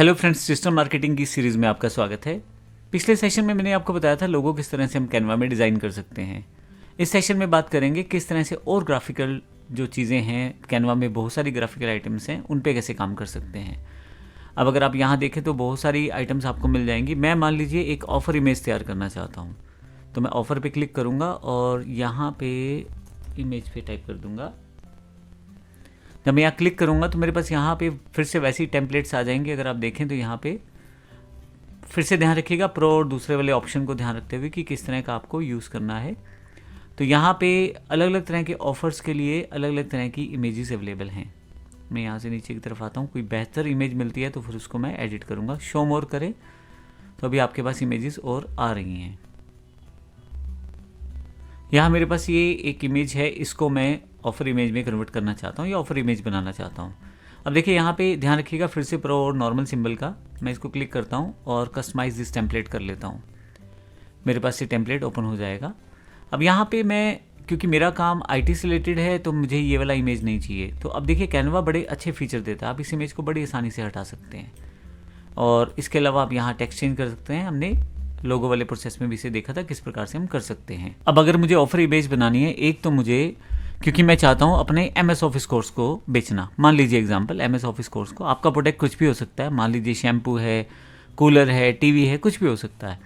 Hello friends, digital marketing की series में आपका स्वागत है। पिछले सेशन में मैंने आपको बताया था लोगो किस तरह से हम कैनवा में डिज़ाइन कर सकते हैं। इस सेशन में बात करेंगे किस तरह से और ग्राफिकल जो चीज़ें हैं, कैनवा में बहुत सारी ग्राफिकल आइटम्स हैं, उन पे कैसे काम कर सकते हैं। अब अगर आप यहाँ देखें तो बहुत सारी आइटम्स आपको मिल जाएंगी। मैं मान लीजिए एक ऑफ़र इमेज तैयार करना चाहता हूँ, तो मैं ऑफ़र पे क्लिक करूँगा और यहाँ पे इमेज पे टाइप कर दूँगा। जब मैं यहाँ क्लिक करूँगा तो मेरे पास यहाँ पे फिर से वैसी टेम्पलेट्स आ जाएंगे। अगर आप देखें तो यहाँ पे फिर से ध्यान रखिएगा प्रो और दूसरे वाले ऑप्शन को ध्यान रखते हुए कि किस तरह का आपको यूज़ करना है। तो यहाँ पे अलग अलग तरह के ऑफ़र्स के लिए अलग अलग तरह की इमेजेस अवेलेबल हैं। मैं यहाँ से नीचे की तरफ आता हूँ, कोई बेहतर इमेज मिलती है तो फिर उसको मैं एडिट करूँगा। शो मोर करें तो अभी आपके पास इमेजेस और आ रही हैं। यहाँ मेरे पास ये एक इमेज है, इसको मैं ऑफ़र इमेज में कन्वर्ट करना चाहता हूँ या ऑफ़र इमेज बनाना चाहता हूँ। अब देखिए यहाँ पे ध्यान रखिएगा फिर से प्रो और नॉर्मल सिंबल का मैं इसको क्लिक करता हूँ और कस्टमाइज दिस टेम्पलेट कर लेता हूँ। मेरे पास ये टेम्पलेट ओपन हो जाएगा। अब यहाँ पे मैं, क्योंकि मेरा काम आईटी से रिलेटेड है तो मुझे ये वाला इमेज नहीं चाहिए। तो अब देखिए कैनवा बड़े अच्छे फीचर देता है, आप इस इमेज को बड़ी आसानी से हटा सकते हैं। और इसके अलावा आप यहाँ टेक्स्ट चेंज कर सकते हैं। हमने लोगो वाले प्रोसेस में भी इसे देखा था किस प्रकार से हम कर सकते हैं। अब अगर मुझे ऑफर इमेज बनानी है, एक तो मुझे, क्योंकि मैं चाहता हूँ अपने एमएस ऑफिस कोर्स को बेचना, मान लीजिए एग्जांपल एमएस ऑफिस कोर्स को, आपका प्रोडक्ट कुछ भी हो सकता है, मान लीजिए शैम्पू है, कूलर है, टीवी है, कुछ भी हो सकता है।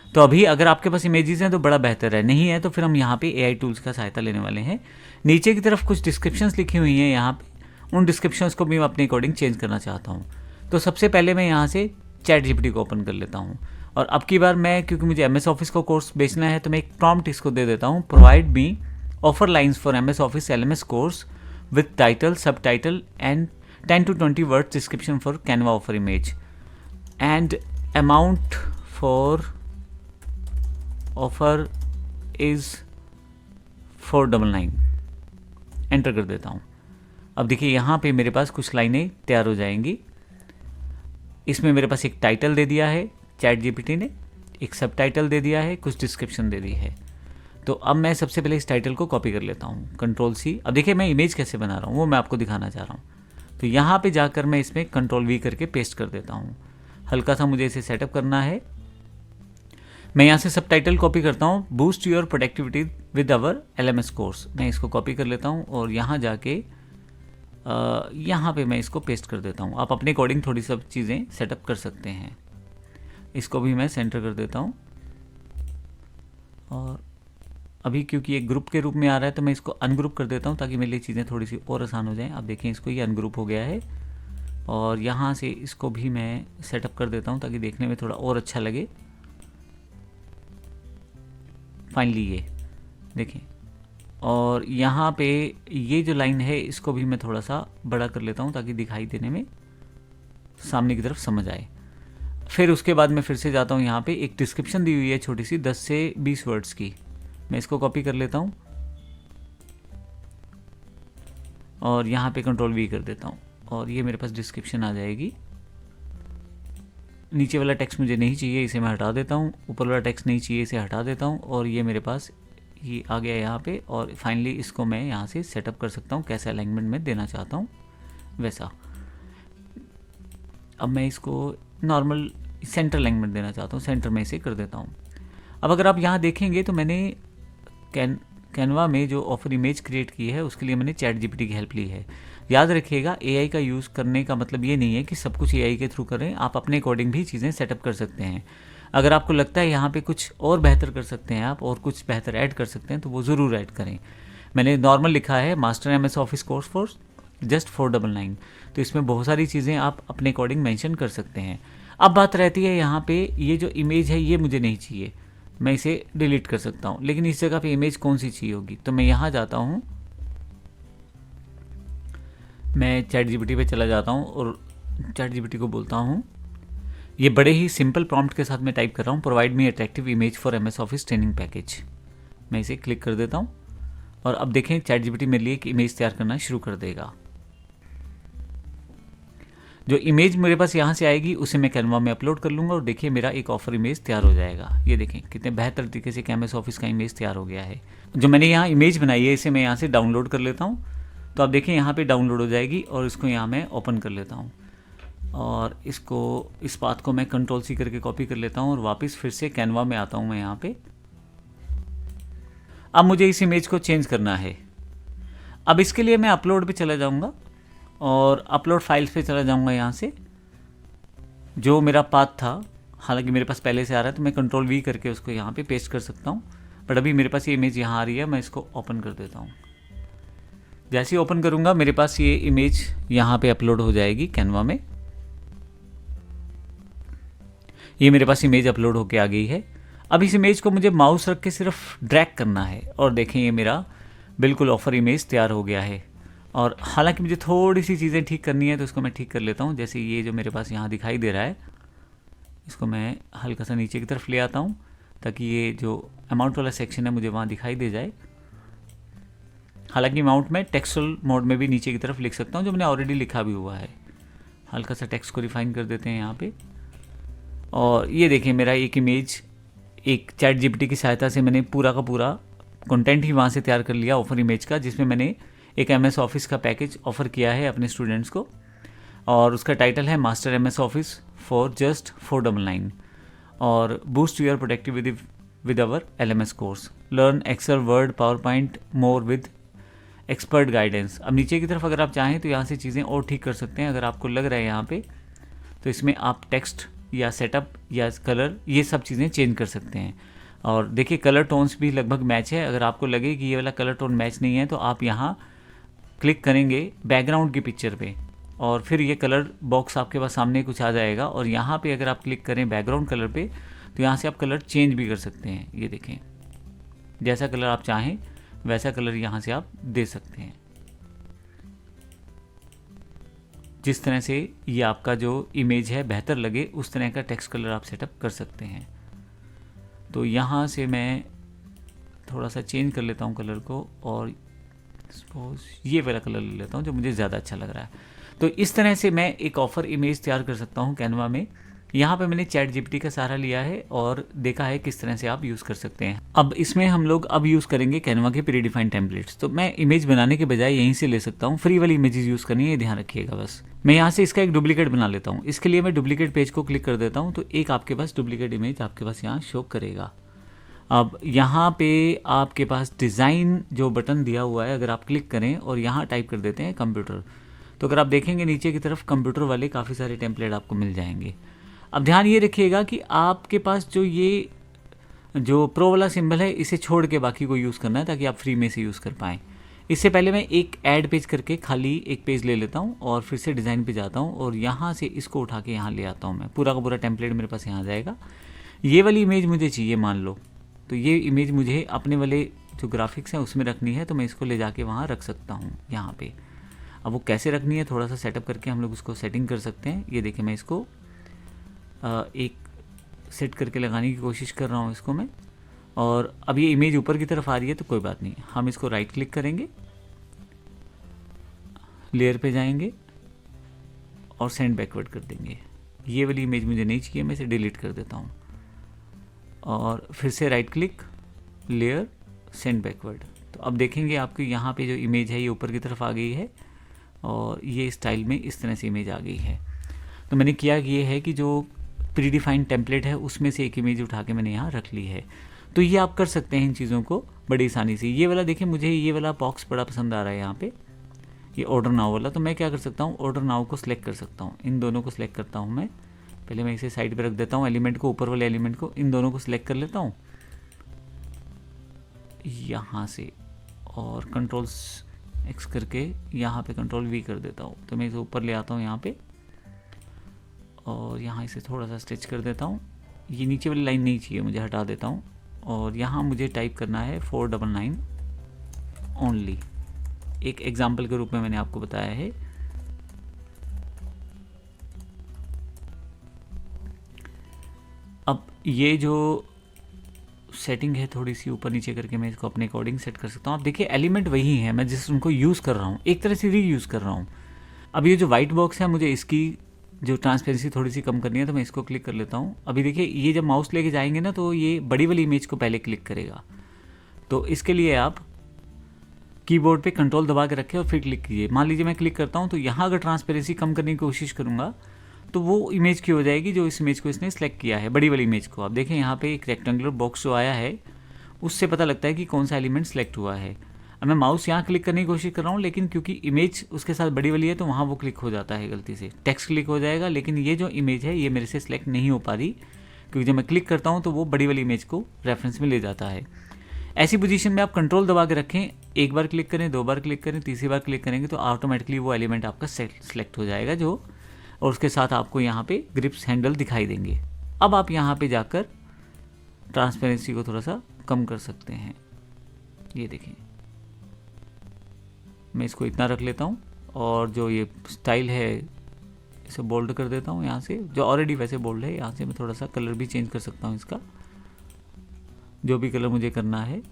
तो अभी अगर आपके पास इमेजेस हैं तो बड़ा बेहतर है, नहीं है तो फिर हम यहाँ पे एआई टूल्स का सहायता लेने वाले हैं। नीचे की तरफ कुछ डिस्क्रिप्शंस लिखी हुई हैं, यहाँ पे उन डिस्क्रिप्शंस को भी मैं अपने अकॉर्डिंग चेंज करना चाहता हूँ। तो सबसे पहले मैं यहाँ से चैट जीपीटी को ओपन कर लेता हूँ और अब की बार मैं, क्योंकि मुझे एमएस ऑफिस का कोर्स बेचना है, तो मैं एक प्रॉम्प्ट इसको दे देता हूँ, provide me offer lines for MS Office LMS course with title, sub title and 10 to 20 words description for Canva offer image and amount for offer is 499। Enter कर देता हूँ। अब देखिए यहाँ पे मेरे पास कुछ लाइनें तैयार हो जाएंगी। इसमें मेरे पास एक टाइटल दे दिया है चैट जीपीटी ने, एक सब टाइटल दे दिया है, कुछ डिस्क्रिप्शन दे दी है। तो अब मैं सबसे पहले इस टाइटल को कॉपी कर लेता हूँ, कंट्रोल सी। अब देखिए मैं इमेज कैसे बना रहा हूँ वो मैं आपको दिखाना चाह रहा हूँ। तो यहाँ पे जाकर मैं इसमें कंट्रोल वी करके पेस्ट कर देता हूँ। हल्का सा मुझे इसे सेटअप करना है। मैं यहाँ से सब टाइटल कॉपी करता हूँ, boost your productivity with our LMS course. मैं इसको कॉपी कर लेता हूँ और यहाँ जाके यहाँ पे मैं इसको पेस्ट कर देता हूँ। आप अपने अकॉर्डिंग थोड़ी सब चीज़ें सेटअप कर सकते हैं। इसको भी मैं सेंटर कर देता हूँ और अभी क्योंकि एक ग्रुप के रूप में आ रहा है तो मैं इसको अनग्रुप कर देता हूँ ताकि मेरे लिए चीज़ें थोड़ी सी और आसान हो जाएं। आप देखें इसको ये अनग्रुप हो गया है और यहाँ से इसको भी मैं सेटअप कर देता हूँ ताकि देखने में थोड़ा और अच्छा लगे। फाइनली ये देखें, और यहाँ पे ये जो लाइन है इसको भी मैं थोड़ा सा बड़ा कर लेता हूँ ताकि दिखाई देने में सामने की तरफ समझ आए। फिर उसके बाद मैं फिर से जाता हूँ, यहाँ पे एक डिस्क्रिप्शन दी हुई है छोटी सी 10 से 20 वर्ड्स की, मैं इसको कॉपी कर लेता हूँ और यहाँ पे कंट्रोल वी कर देता हूँ और ये मेरे पास डिस्क्रिप्शन आ जाएगी। नीचे वाला टेक्स्ट मुझे नहीं चाहिए, इसे मैं हटा देता हूँ। ऊपर वाला टेक्स्ट नहीं चाहिए, इसे हटा देता हूँ और ये मेरे पास ये आ गया यहाँ पे। और फाइनली इसको मैं यहाँ से सेटअप कर सकता हूँ कैसे अलाइनमेंट में देना चाहता हूँ वैसा। अब मैं इसको नॉर्मल सेंटर अलाइनमेंट देना चाहता हूँ, सेंटर में इसे कर देता हूँ। अब अगर आप यहाँ देखेंगे तो मैंने कैनवा में जो ऑफर इमेज क्रिएट की है उसके लिए मैंने चैट जीपीटी की हेल्प ली है। याद रखिएगा एआई का यूज़ करने का मतलब ये नहीं है कि सब कुछ एआई के थ्रू करें, आप अपने अकॉर्डिंग भी चीज़ें सेटअप कर सकते हैं। अगर आपको लगता है यहाँ पे कुछ और बेहतर कर सकते हैं आप और कुछ बेहतर ऐड कर सकते हैं तो वो ज़रूर ऐड करें। मैंने नॉर्मल लिखा है master MS office course for just 499, तो इसमें बहुत सारी चीज़ें आप अपने अकॉर्डिंग मेंशन कर सकते हैं। अब बात रहती है यहाँ पे ये जो इमेज है ये मुझे नहीं चाहिए, मैं इसे डिलीट कर सकता हूँ, लेकिन इस जगह पे इमेज कौन सी चाहिए होगी। तो मैं यहाँ जाता हूँ, मैं चैट जीपीटी पे चला जाता हूँ और चैट जीपीटी को बोलता हूँ, ये बड़े ही सिंपल प्रॉम्प्ट के साथ मैं टाइप कर रहा हूँ, provide me attractive image for MS office training package. मैं इसे क्लिक कर देता हूँ और अब देखें चैट जीपीटी मेरे लिए एक इमेज तैयार करना शुरू कर देगा। जो इमेज मेरे पास यहाँ से आएगी उसे मैं कैनवा में अपलोड कर लूँगा और देखिए मेरा एक ऑफर इमेज तैयार हो जाएगा। ये देखें कितने बेहतर तरीके से एमएस ऑफिस का इमेज तैयार हो गया है। जो मैंने यहाँ इमेज बनाई है इसे मैं यहाँ से डाउनलोड कर लेता हूँ। तो आप देखें यहाँ पे डाउनलोड हो जाएगी और इसको यहाँ मैं ओपन कर लेता हूँ। और इसको, इस पाथ को मैं कंट्रोल सी करके कॉपी कर लेता हूँ और वापस फिर से कैनवा में आता हूँ मैं यहाँ पे। अब मुझे इस इमेज को चेंज करना है। अब इसके लिए मैं अपलोड पे चला जाऊँगा और अपलोड फाइल्स पे चला जाऊँगा। यहाँ से जो मेरा पाथ था, हालांकि मेरे पास पहले से आ रहा है, तो मैं कंट्रोल वी करके उसको यहाँ पे पेस्ट कर सकता हूँ। बट अभी मेरे पास ये इमेज यहाँ आ रही है, मैं इसको ओपन कर देता हूँ। जैसे ही ओपन करूँगा मेरे पास ये इमेज यहाँ पे अपलोड हो जाएगी कैनवा में। ये मेरे पास इमेज अपलोड होके आ गई है। अब इस इमेज को मुझे माउस रख के सिर्फ ड्रैग करना है और देखें ये मेरा बिल्कुल ऑफर इमेज तैयार हो गया है। और हालांकि मुझे थोड़ी सी चीज़ें ठीक करनी है, तो इसको मैं ठीक कर लेता हूँ। जैसे ये जो मेरे पास यहाँ दिखाई दे रहा है, इसको मैं हल्का सा नीचे की तरफ ले आता हूँ ताकि ये जो अमाउंट वाला सेक्शन है मुझे वहाँ दिखाई दे जाए। हालांकि अमाउंट में टेक्सचुअल मोड में भी नीचे की तरफ लिख सकता हूँ, जो मैंने ऑलरेडी लिखा भी हुआ है। हल्का सा टेक्स्ट को रिफाइन कर देते हैं यहाँ पे। और ये देखिए मेरा एक इमेज, एक चैट जीपीटी की सहायता से मैंने पूरा का पूरा कंटेंट ही वहाँ से तैयार कर लिया ऑफर इमेज का, जिसमें मैंने एक MS ऑफिस का पैकेज ऑफ़र किया है अपने स्टूडेंट्स को। और उसका टाइटल है master MS office for just 499 और boost your productivity with our LMS course, learn Excel, Word, PowerPoint more with expert guidance. अब नीचे की तरफ अगर आप चाहें तो यहाँ से चीज़ें और ठीक कर सकते हैं। अगर आपको लग रहा है यहाँ पे, तो इसमें आप टेक्स्ट या सेटअप या कलर, ये सब चीज़ें चेंज कर सकते हैं। और देखिए कलर टोन्स भी लगभग मैच है। अगर आपको लगे कि ये वाला कलर टोन मैच नहीं है, तो आप यहाँ क्लिक करेंगे बैकग्राउंड की पिक्चर पे और फिर ये कलर बॉक्स आपके पास सामने कुछ आ जाएगा। और यहाँ पे अगर आप क्लिक करें बैकग्राउंड कलर पे, तो यहाँ से आप कलर चेंज भी कर सकते हैं। ये देखें, जैसा कलर आप चाहें वैसा कलर यहाँ से आप दे सकते हैं। जिस तरह से ये आपका जो इमेज है बेहतर लगे, उस तरह का टेक्स्ट कलर आप सेटअप कर सकते हैं। तो यहाँ से मैं थोड़ा सा चेंज कर लेता हूँ कलर को और सपोज ये वाला कलर ले लेता हूँ जो मुझे ज़्यादा अच्छा लग रहा है। तो इस तरह से मैं एक ऑफ़र इमेज तैयार कर सकता हूँ कैनवा में। यहाँ पे मैंने चैट जीपीटी का सहारा लिया है और देखा है किस तरह से आप यूज़ कर सकते हैं। अब इसमें हम लोग अब यूज़ करेंगे कैनवा के प्री डिफाइंड टेम्पलेट्स। तो मैं इमेज बनाने के बजाय यहीं से ले सकता हूँ। फ्री वाली इमेजेस यूज़ करनी है, ये ध्यान रखिएगा बस। मैं यहाँ से इसका एक डुप्लीकेट बना लेता हूँ। इसके लिए मैं डुप्लीकेट पेज को क्लिक कर देता हूँ, तो एक आपके पास डुप्लीकेट इमेज आपके पास यहाँ शो करेगा। अब यहाँ पे आपके पास डिज़ाइन जो बटन दिया हुआ है, अगर आप क्लिक करें और यहाँ टाइप कर देते हैं कंप्यूटर, तो अगर आप देखेंगे नीचे की तरफ कंप्यूटर वाले काफ़ी सारे टेम्पलेट आपको मिल जाएंगे। अब ध्यान ये रखिएगा कि आपके पास जो प्रो वाला सिंबल है, इसे छोड़ के बाकी को यूज़ करना है ताकि आप फ्री में से यूज़ कर पाएँ। इससे पहले मैं एक ऐड पेज करके खाली एक पेज ले लेता हूँ और फिर से डिज़ाइन पे जाता हूँ और यहाँ से इसको उठा के यहाँ ले आता हूँ। मैं पूरा का पूरा टेम्पलेट मेरे पास यहाँ आ जाएगा। ये वाली इमेज मुझे चाहिए मान लो, तो ये इमेज मुझे अपने वाले जो ग्राफिक्स हैं उसमें रखनी है, तो मैं इसको ले जाके वहाँ रख सकता हूँ यहाँ पे। अब वो कैसे रखनी है, थोड़ा सा सेटअप करके हम लोग उसको सेटिंग कर सकते हैं। ये देखिए मैं इसको एक सेट करके लगाने की कोशिश कर रहा हूँ इसको मैं। और अब ये इमेज ऊपर की तरफ आ रही है तो कोई बात नहीं, हम इसको राइट क्लिक करेंगे, लेयर पे जाएंगे और सेंड बैकवर्ड कर देंगे। ये वाली इमेज मुझे नहीं चाहिए, मैं इसे डिलीट कर देता हूँ। और फिर से right click, layer, send backward. तो अब देखेंगे आपको यहाँ पे जो इमेज है ये ऊपर की तरफ आ गई है और ये स्टाइल में इस तरह से इमेज आ गई है। तो मैंने किया ये है कि जो प्री डिफाइंड टेम्पलेट है उसमें से एक इमेज उठा के मैंने यहाँ रख ली है। तो ये आप कर सकते हैं इन चीज़ों को बड़ी आसानी से। ये वाला देखिए, मुझे ये वाला बॉक्स बड़ा पसंद आ रहा है यहाँ पे, ये ऑर्डर नाउ वाला। तो मैं क्या कर सकता हूँ, ऑर्डर नाउ को सिलेक्ट कर सकता हूँ। इन दोनों को सिलेक्ट करता हूँ मैं। पहले मैं इसे साइड पे रख देता हूँ, एलिमेंट को, ऊपर वाले एलिमेंट को, इन दोनों को सिलेक्ट कर लेता हूँ यहाँ से और कंट्रोल X करके यहाँ पे कंट्रोल V कर देता हूँ। तो मैं इसे ऊपर ले आता हूँ यहाँ पे और यहाँ इसे थोड़ा सा स्ट्रेच कर देता हूँ। ये नीचे वाली लाइन नहीं चाहिए मुझे, हटा देता हूँ। और यहाँ मुझे टाइप करना है 499 ओनली। एक एग्जाम्पल के रूप में मैंने आपको बताया है। अब ये जो सेटिंग है थोड़ी सी ऊपर नीचे करके मैं इसको अपने अकॉर्डिंग सेट कर सकता हूँ। आप देखिए एलिमेंट वही है, मैं जिस उनको यूज़ कर रहा हूँ एक तरह से रीयूज़ कर रहा हूँ। अब ये जो वाइट बॉक्स है, मुझे इसकी जो ट्रांसपेरेंसी थोड़ी सी कम करनी है, तो मैं इसको क्लिक कर लेता हूँ। अभी देखिए ये जब माउस लेके जाएंगे ना, तो ये बड़ी वाली इमेज को पहले क्लिक करेगा। तो इसके लिए आप कीबोर्ड पे कंट्रोल दबा के रखें और फिर क्लिक कीजिए। मान लीजिए मैं क्लिक करता हूँ, तो यहाँ अगर ट्रांसपेरेंसी कम करने की कोशिश करूँगा तो वो इमेज की हो जाएगी जो इस इमेज को इसने सेलेक्ट किया है, बड़ी वाली इमेज को। आप देखें यहाँ पे एक रेक्टेंगुलर बॉक्स जो आया है उससे पता लगता है कि कौन सा एलिमेंट सेलेक्ट हुआ है। अब मैं माउस यहाँ क्लिक करने की कोशिश कर रहा हूँ, लेकिन क्योंकि इमेज उसके साथ बड़ी वाली है तो वहाँ वो क्लिक हो जाता है गलती से, टेक्स्ट क्लिक हो जाएगा, लेकिन ये जो इमेज है ये मेरे से सिलेक्ट नहीं हो पा रही, क्योंकि जब मैं क्लिक करता हूँ तो वो बड़ी वाली इमेज को रेफरेंस में ले जाता है। ऐसी पोजीशन में आप कंट्रोल दबा के रखें, एक बार क्लिक करें, 2 बार क्लिक करें, तीसरी बार क्लिक करेंगे तो ऑटोमेटिकली वो एलिमेंट आपका सेलेक्ट हो जाएगा जो, और उसके साथ आपको यहाँ पे ग्रिप्स हैंडल दिखाई देंगे। अब आप यहाँ पे जाकर ट्रांसपेरेंसी को थोड़ा सा कम कर सकते हैं। ये देखें, मैं इसको इतना रख लेता हूँ और जो ये स्टाइल है इसे बोल्ड कर देता हूँ यहाँ से, जो ऑलरेडी वैसे बोल्ड है। यहाँ से मैं थोड़ा सा कलर भी चेंज कर सकता हूँ इसका, जो भी कलर मुझे करना है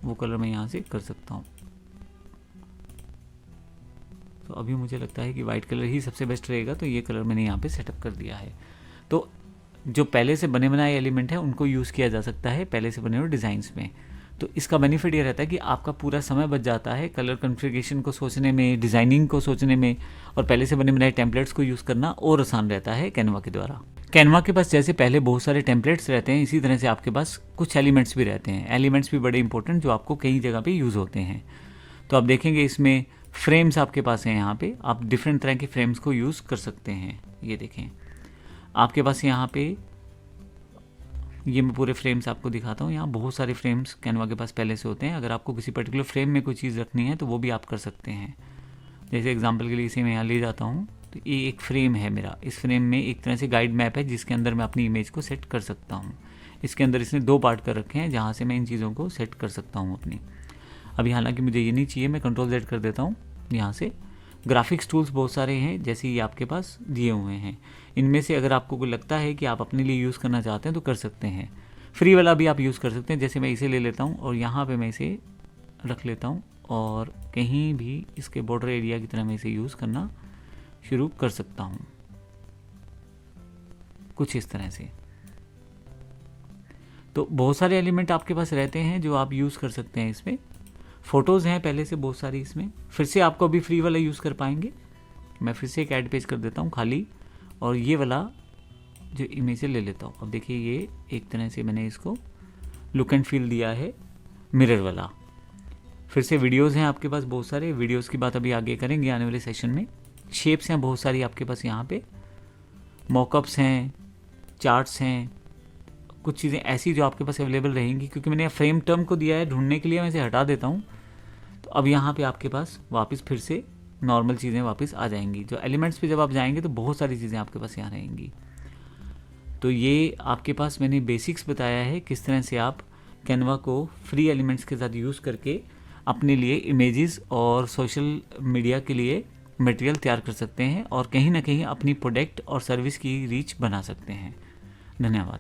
वो कलर मैं यहाँ से कर सकता हूँ। तो अभी मुझे लगता है कि वाइट कलर ही सबसे बेस्ट रहेगा, तो ये कलर मैंने यहाँ पे सेटअप कर दिया है। तो जो पहले से बने बनाए एलिमेंट है उनको यूज़ किया जा सकता है पहले से बने हुए डिज़ाइंस में। तो इसका बेनिफिट ये रहता है कि आपका पूरा समय बच जाता है कलर कॉन्फ़िगरेशन को सोचने में, डिज़ाइनिंग को सोचने में, और पहले से बने बनाए टेम्पलेट्स को यूज़ करना और आसान रहता है कैनवा के द्वारा। कैनवा के पास जैसे पहले बहुत सारे टेम्पलेट्स रहते हैं, इसी तरह से आपके पास कुछ एलिमेंट्स भी रहते हैं। एलिमेंट्स भी बड़े इंपॉर्टेंट जो आपको कई जगह पे यूज़ होते हैं। तो आप देखेंगे इसमें फ्रेम्स आपके पास हैं, यहाँ पे आप डिफरेंट तरह के फ्रेम्स को यूज़ कर सकते हैं। ये देखें आपके पास यहाँ पे, ये मैं पूरे फ्रेम्स आपको दिखाता हूँ। यहाँ बहुत सारे फ्रेम्स कैनवा के पास पहले से होते हैं। अगर आपको किसी पर्टिकुलर फ्रेम में कोई चीज़ रखनी है तो वो भी आप कर सकते हैं। जैसे एग्जांपल के लिए इसे मैं यहाँ ले जाता हूँ, तो ये एक फ्रेम है मेरा। इस फ्रेम में एक तरह से गाइड मैप है जिसके अंदर मैं अपनी इमेज को सेट कर सकता हूँ। इसके अंदर इसने 2 पार्ट कर रखे हैं जहाँ से मैं इन चीज़ों को सेट कर सकता हूँ अपनी। अभी हालांकि मुझे ये नहीं चाहिए, मैं कंट्रोल Z कर देता हूँ। यहाँ से ग्राफिक्स टूल्स बहुत सारे हैं जैसे ये आपके पास दिए हुए हैं। इनमें से अगर आपको कोई लगता है कि आप अपने लिए यूज़ करना चाहते हैं तो कर सकते हैं। फ्री वाला भी आप यूज़ कर सकते हैं। जैसे मैं इसे ले लेता हूँ और यहाँ पे मैं इसे रख लेता हूँ और कहीं भी इसके बॉर्डर एरिया की तरह मैं इसे यूज़ करना शुरू कर सकता हूँ, कुछ इस तरह से। तो बहुत सारे एलिमेंट आपके पास रहते हैं जो आप यूज़ कर सकते हैं इसमें। फ़ोटोज़ हैं पहले से बहुत सारी इसमें, फिर से आपको अभी फ्री वाला यूज़ कर पाएंगे। मैं फिर से एक ऐड पेज कर देता हूँ खाली, और ये वाला जो इमेज ले लेता हूँ। अब देखिए ये एक तरह से मैंने इसको लुक एंड फील दिया है मिरर वाला। फिर से वीडियोज़ हैं आपके पास बहुत सारे, वीडियोज़ की बात अभी आगे करेंगे आने वाले सेशन में। शेप्स हैं बहुत सारी आपके पास यहाँ पे, मॉकअप्स हैं, चार्ट्स हैं, कुछ चीज़ें ऐसी जो आपके पास अवेलेबल रहेंगी। क्योंकि मैंने फ्रेम टर्म को दिया है ढूंढने के लिए, मैं इसे हटा देता हूँ। तो अब यहाँ पे आपके पास वापस फिर से नॉर्मल चीज़ें वापस आ जाएंगी। जो एलिमेंट्स पे जब आप जाएंगे तो बहुत सारी चीज़ें आपके पास यहाँ रहेंगी। तो ये आपके पास मैंने बेसिक्स बताया है किस तरह से आप कैनवा को फ्री एलिमेंट्स के साथ यूज़ करके अपने लिए इमेजेस और सोशल मीडिया के लिए मटेरियल तैयार कर सकते हैं और कहीं ना कहीं अपनी प्रोडक्ट और सर्विस की रीच बना सकते हैं। धन्यवाद।